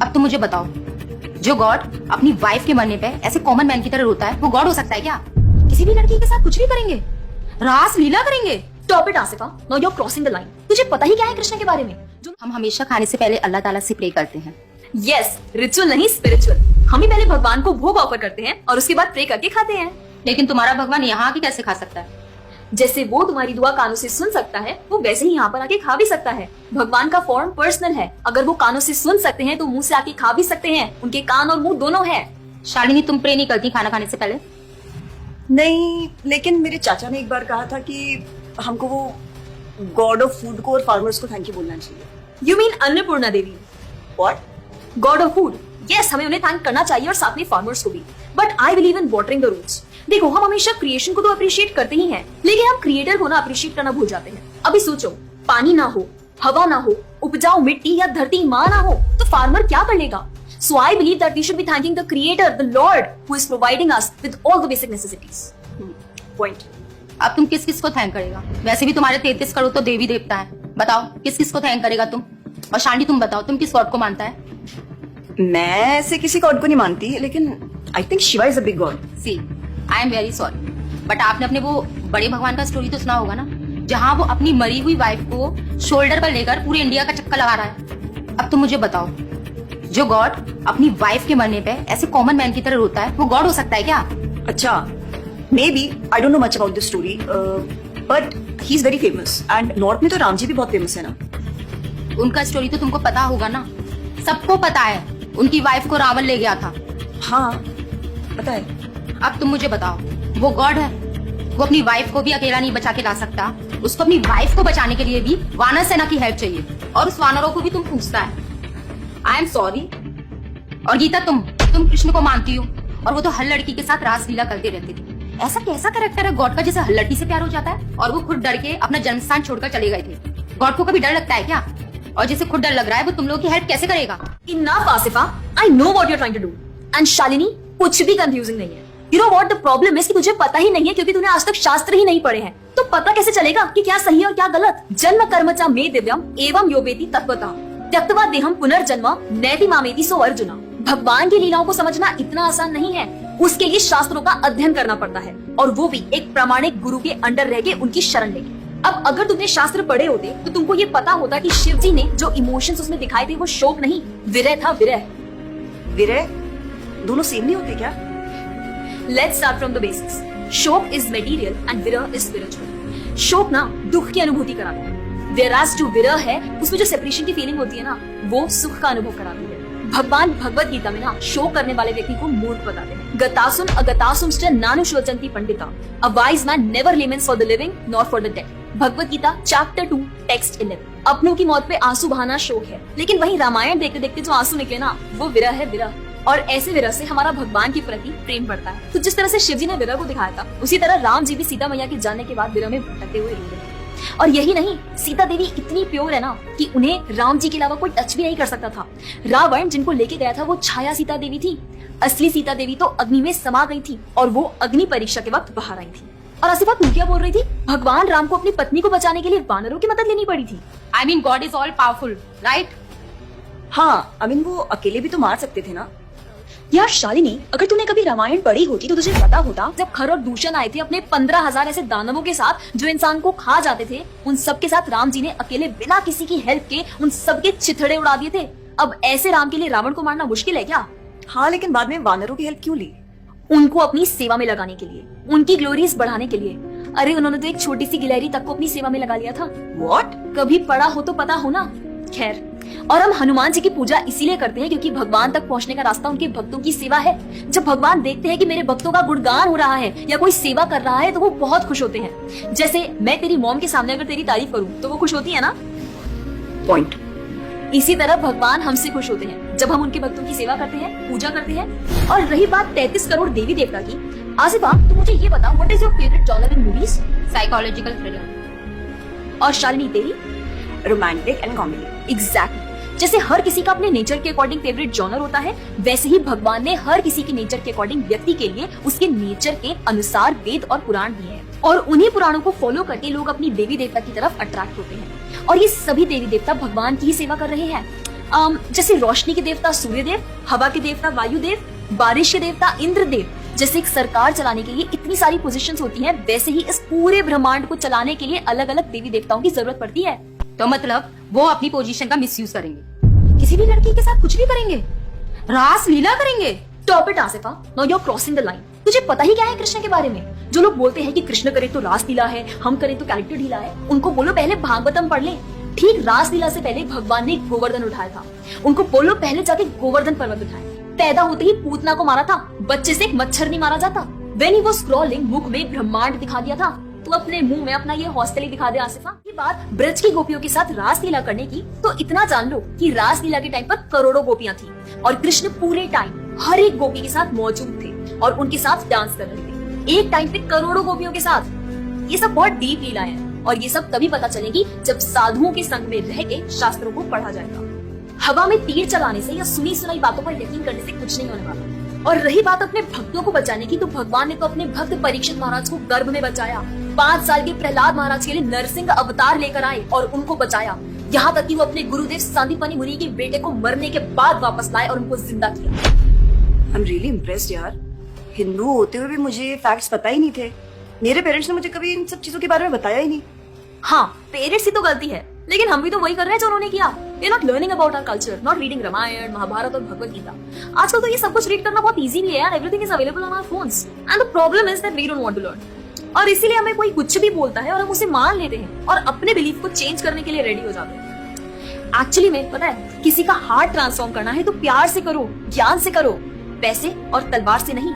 अब तुम मुझे बताओ, जो गॉड अपनी वाइफ के मरने पे ऐसे कॉमन मैन की तरह रोता है, वो गॉड हो सकता है क्या? किसी भी लड़की के साथ कुछ भी करेंगे, रास लीला करेंगे। Stop it Asifa, now you are crossing the line. तुझे पता ही क्या है कृष्ण के बारे में? जो हम हमेशा खाने से पहले अल्लाह ताला से प्रे करते हैं। यस, रिचुअल नहीं स्पिरिचुअल। हम ही पहले भगवान को भोग ऑफर करते हैं और उसके बाद प्रे करके खाते हैं। लेकिन तुम्हारा भगवान यहाँ आके कैसे खा सकता है? जैसे वो तुम्हारी दुआ कानों से सुन सकता है, वो वैसे ही यहाँ पर आके खा भी सकता है। भगवान का फॉर्म पर्सनल है। अगर वो कानों से सुन सकते हैं तो मुंह से आके खा भी सकते हैं। उनके कान और मुंह दोनों है। शालिनी, तुम प्रे नहीं करती खाना खाने से पहले? नहीं, लेकिन मेरे चाचा ने एक बार कहा था कि हमको वो गॉड ऑफ फूड को और फार्मर्स को थैंक यू बोलना चाहिए। You mean Annapurna Devi? What? God of food. Yes, हमें उन्हें थैंक करना चाहिए और साथ में फार्मर्स को भी। But I believe in watering the roots. देखो, हम हमेशा क्रिएशन को तो अप्रिशिएट करते ही हैं, लेकिन हम क्रिएटर को ना अप्रिशिएट करना भूल जाते हैं। अभी सोचो, पानी ना हो, हवा ना हो, उपजाऊ मिट्टी या धरती माँ ना हो, तो फार्मर क्या कर लेगा? So I believe that we should be thanking the Creator, the Lord, who is providing us with all the basic necessities. Point. अब तुम किस किस को थैंक करेगा? वैसे भी तुम्हारे 33 करोड़ तो देवी देवता है। बताओ किस किस को थैंक करेगा तुम? और शांडी, तुम बताओ, तुम किस गॉड को मानता है? मैं ऐसे किसी गॉड को नहीं मानती, लेकिन I think Shiva is a big god. See, I am very sorry, but आपने अपने वो बड़े भगवान का स्टोरी तो सुना होगा ना, जहाँ वो अपनी मरी हुई वाइफ को शोल्डर पर लेकर पूरे इंडिया का चक्कर लगा रहा है। अब तुम मुझे बताओ, जो गॉड अपनी वाइफ के मरने पे ऐसे कॉमन मैन की तरह रोता है, वो गॉड हो सकता है क्या? अच्छा, may be, I don't know much about this story, but he is very famous and north में तो राम जी भी बहुत फेमस है ना। उनका स्टोरी तो तुमको पता होगा ना, सबको पता है। उनकी वाइफ को रावण ले गया था। हाँ, पता है। अब तुम मुझे बताओ, वो गॉड है? वो अपनी वाइफ को भी अकेला नहीं बचा के ला सकता। उसको अपनी वाइफ को बचाने के लिए भी वानर सेना की हेल्प चाहिए, और उस वानरों को भी तुम पूछता है। I am sorry. और गीता, तुम कृष्ण को मानती हो, और वो तो हर लड़की के साथ रासलीला करते रहते थे। ऐसा कैसा कैरेक्टर है गॉड का जिसे हर लड़की से प्यार हो जाता है? और वो खुद डर के अपना जन्मस्थान छोड़कर चले गए थे। गॉड को कभी डर लगता है क्या? और जिसे खुद डर लग रहा है, वो तुम लोगों की हेल्प कैसे करेगा? Enough, Asifa. I know what you're trying to do. And Shalini, कुछ भी कंफ्यूजिंग नहीं है। You know what the problem is कि तुझे पता ही नहीं है, क्योंकि तूने आज तक शास्त्र ही नहीं पढ़े हैं। तो पता कैसे चलेगा कि क्या सही और क्या गलत? जन्म कर्म च मे दिव्यम एवं योवेति तत्वतः त्यक्त्वा देहम पुनर्जन्म नैति मामेति सो अर्जुना। भगवान की लीलाओं को समझना इतना आसान नहीं है। उसके लिए शास्त्रों का अध्ययन करना पड़ता है, और वो भी एक प्रामाणिक गुरु के अंडर रह के उनकी शरण लेके। अब अगर तुमने शास्त्र पढ़े होते तो तुमको ये पता होता कि शिव जी ने जो इमोशंस उसमें दिखाए थे वो शोक नहीं, विरह था। विरह विरह दोनों सेम नहीं होते क्या? Let's start from the basics. शोक इज मटेरियल एंड विरह इज स्पिरिचुअल। शोक ना दुख की अनुभूति कराता है, whereas जो विरह है उसमें जो सेपरेशन की फीलिंग होती है ना, वो सुख का अनुभव कराती है। भगवान भगवत गीता में ना शोक करने वाले व्यक्ति को मूर्ख बताते हैं। गतासुम अगतासुमश्च नानु शोचन्ति पंडिता। A wise man never laments for the living nor for the dead. Bhagavad Gita chapter 2 text 11। अपनों की मौत पे आंसू बहाना शोक है, लेकिन वही रामायण देखते देखते जो आंसू निकले ना, वो विरह है। विरह, और ऐसे विरह से हमारा भगवान के प्रति प्रेम बढ़ता है। तो जिस तरह से शिव जी ने विरह को दिखाया था, उसी तरह राम जी भी सीता मैया के जाने के बाद विरह में भटकते हुए रो रहे हैं। और यही नहीं, सीता देवी इतनी प्योर है ना कि उन्हें राम जी के अलावा कोई टच भी नहीं कर सकता था। रावण जिनको लेके गया था वो छाया सीता देवी थी। असली सीता देवी तो अग्नि में समा गई थी, और वो अग्नि परीक्षा के वक्त बाहर आई थी। और आसिफा, तू क्या बोल रही थी? भगवान राम को अपनी पत्नी को बचाने के लिए वानरों की मदद लेनी पड़ी थी। I mean God is all powerful, right? हाँ, आई मीन वो अकेले भी तो मार सकते थे ना। यार शालिनी, अगर तूने कभी रामायण पढ़ी होती तो तुझे पता होता, जब खर और दूषण आए थे अपने 15,000 ऐसे दानवों के साथ जो इंसान को खा जाते थे, उन सब के साथ राम जी ने अकेले बिना किसी की हेल्प के उन सबके चिथड़े उड़ा दिए थे। अब ऐसे राम के लिए रावण को मारना मुश्किल है क्या? हाँ, लेकिन बाद में वानरों की हेल्प क्यों ली? उनको अपनी सेवा में लगाने के लिए, उनकी ग्लोरीज बढ़ाने के लिए। अरे उन्होंने तो एक छोटी सी गिलहरी तक को अपनी सेवा में लगा लिया था। What? कभी पढ़ा हो तो पता हो ना। खैर, और हम हनुमान जी की पूजा इसीलिए करते हैं क्योंकि भगवान तक पहुंचने का रास्ता उनके भक्तों की सेवा है। जब भगवान देखते हैं कि मेरे भक्तों का गुणगान हो रहा है या कोई सेवा कर रहा है, तो वो बहुत खुश होते हैं। जैसे मैं तेरी मॉम के सामने अगर तेरी तारीफ करूं तो वो खुश होती है ना। पॉइंट। इसी तरह भगवान हमसे खुश होते हैं जब हम उनके भक्तों की सेवा करते हैं, पूजा करते हैं। और रही बात 33 करोड़ देवी देवता की, आसिफा तो मुझे ये बता, what is your favourite genre in movies? Psychological thriller. और शालिनी तेरी? Romantic and comedy. एग्जैक्टली। जैसे हर किसी का अपने नेचर के अकॉर्डिंग फेवरेट जॉनर होता है, वैसे ही भगवान ने हर किसी की नेचर के अकॉर्डिंग व्यक्ति के लिए उसके नेचर के अनुसार वेद और पुराण दिए हैं, और उन्हीं पुराणों को फॉलो करके लोग अपनी देवी देवता की तरफ अट्रैक्ट होते हैं। और ये सभी देवी देवता भगवान की ही सेवा कर रहे हैं। जैसे रोशनी के देवता सूर्य देव, हवा के देवता वायु देव, बारिश के देवता इंद्र देव। जैसे एक सरकार चलाने के लिए इतनी सारी पोजीशंस होती हैं, वैसे ही इस पूरे ब्रह्मांड को चलाने के लिए अलग अलग देवी देवताओं की जरूरत पड़ती है। तो मतलब वो अपनी पोजीशन का मिसयूज करेंगे, किसी भी लड़की के साथ कुछ भी करेंगे, रास लीला करेंगे। Stop it Asifa, now you are crossing the line. तुझे पता ही क्या है कृष्ण के बारे में? जो लोग बोलते हैं कि कृष्ण करे तो रास लीला है, हम करें तो कैरेक्टर ढीला है, उनको बोलो पहले भागवतम पढ़ ले। ठीक रास लीला से पहले भगवान ने गोवर्धन उठाया था, उनको बोलो पहले जाके गोवर्धन पर्वत उठाए। पैदा होते ही पूतना को मारा था, बच्चे से एक मच्छर नहीं मारा जाता। When he was crawling, मुख में ब्रह्मांड दिखा दिया था। तू अपने मुंह में अपना ये हॉस्टल ही दिखा दे आसिफा। ये बात ब्रज की गोपियों के साथ रास लीला करने की, तो इतना जान लो कि रास लीला के टाइम पर करोड़ों गोपियां थी और कृष्ण पूरे टाइम हर एक गोपी के साथ मौजूद थे और उनके साथ डांस कर रहे थे, एक टाइम पे करोड़ों गोपियों के साथ। ये सब बहुत डीप लीला है और ये सब तभी पता चलेगी जब साधुओं के संग में रह के शास्त्रों को पढ़ा जाएगा। हवा में तीर चलाने से या सुनी सुनाई बातों पर यकीन करने से कुछ नहीं होने वाला। और रही बात अपने भक्तों को बचाने की, तो भगवान ने तो अपने भक्त परीक्षित महाराज को गर्भ में बचाया। 5 साल के प्रहलाद महाराज के लिए नरसिंह अवतार लेकर आए और उनको बचाया। यहाँ तक कि वो अपने गुरुदेव सांदीपनि मुनि के बेटे को मरने के बाद वापस लाए और उनको जिंदा किया। आई एम रियली इम्प्रेस्ड यार। हिंदू होते हुए भी मुझे फैक्ट्स पता ही नहीं थे। मेरे पेरेंट्स ने मुझे कभी इन सब चीजों के बारे में बताया ही नहीं। हाँ, पेरेंट्स ही तो गलती है, लेकिन हम भी तो वही कर रहे हैं जो उन्होंने किया। We are not learning about our culture, not reading Ramayana, Mahabharata और भगवत गीता। आजकल तो ये सब कुछ रीड करना बहुत इजी भी है यार। Everything is available on our phones and the problem is that we don't want to learn. और इसीलिए हमें कोई कुछ भी बोलता है और हम उसे मान लेते हैं और अपने बिलीफ को चेंज करने के लिए रेडी हो जाते हैं। एक्चुअली में पता है, किसी का हार्ट ट्रांसफॉर्म करना है तो प्यार से करो, ज्ञान से करो, पैसे और तलवार से नहीं।